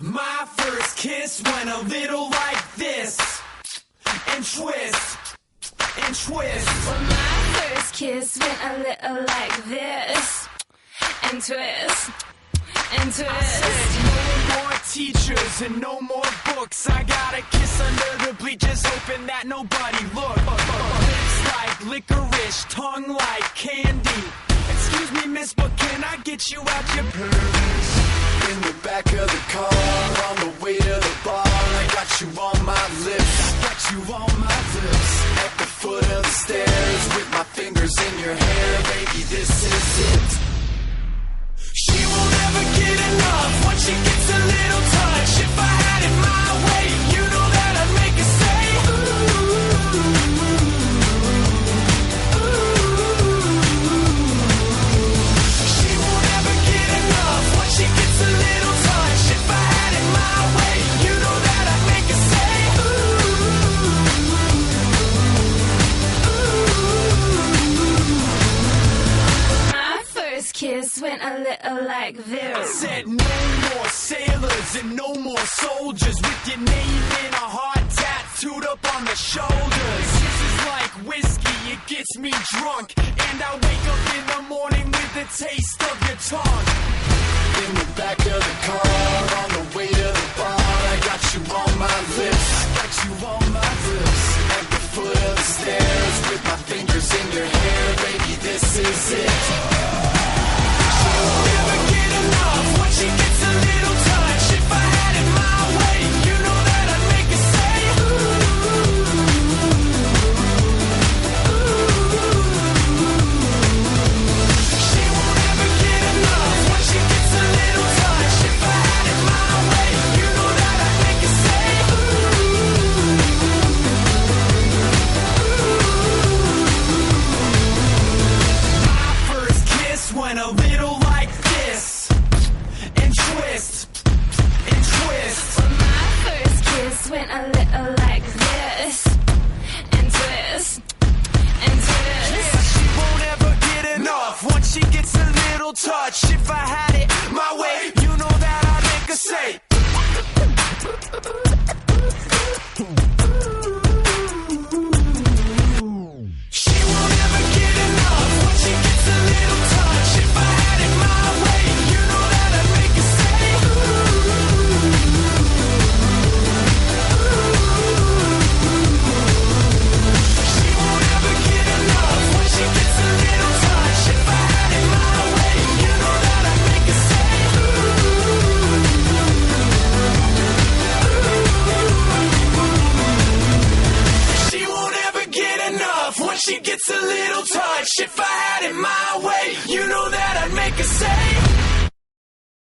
My first kiss went a little like this, and twist, and twist. Well, my first kiss went a little like this, and twist, and twist. I said no more teachers and no more books. I got a kiss under the bleachers, hoping that nobody looked. Lips like licorice, tongue like candy. Excuse me, miss, but can I get you out your purse? In the back of the car, on the way to the bar, I got you on my lips, I got you on my lips. at the foot of the stairs, with my fingers in your hair, baby, this is it. She won't ever get enough once she gets a little touch. If I had it my way, you know that I'd make her say, ooh, ooh. She won't ever get enough once she gets a little touch. If I had it my way, you know that I'd make her say, My first kiss went a little like I this. said no more sailors and no more soldiers with your name in a heart tattooed up on the shoulders. This is like whiskey, it gets me drunk, and I wake up in the morning with the taste of your tongue. In the back of the car, on the way to the bar, I got you on my lips, I got you on my lips. at the foot of the stairs, with my fingers in your hair, baby, this is it. Never get enough once she gets a little touch. If I had it my way, you know that I'd make her say, she won't ever get enough once she gets a little touch. If I had it my way, you know that I'd make her say, my first kiss went a little like this, and twist, and twist. Well, my first kiss went a little like this, and twist, and twist. Yeah, she won't ever get enough once she gets a little touch. If I had it my way, you know that I'd make her say, she won't ever get enough once she gets a little touch. If I had it my way, you know that I'd make her say, she won't ever get enough once she gets a little touch. If I had it my way, you know that I'd make her say, she won't ever get enough once she gets a little touch. If I had it my way, you know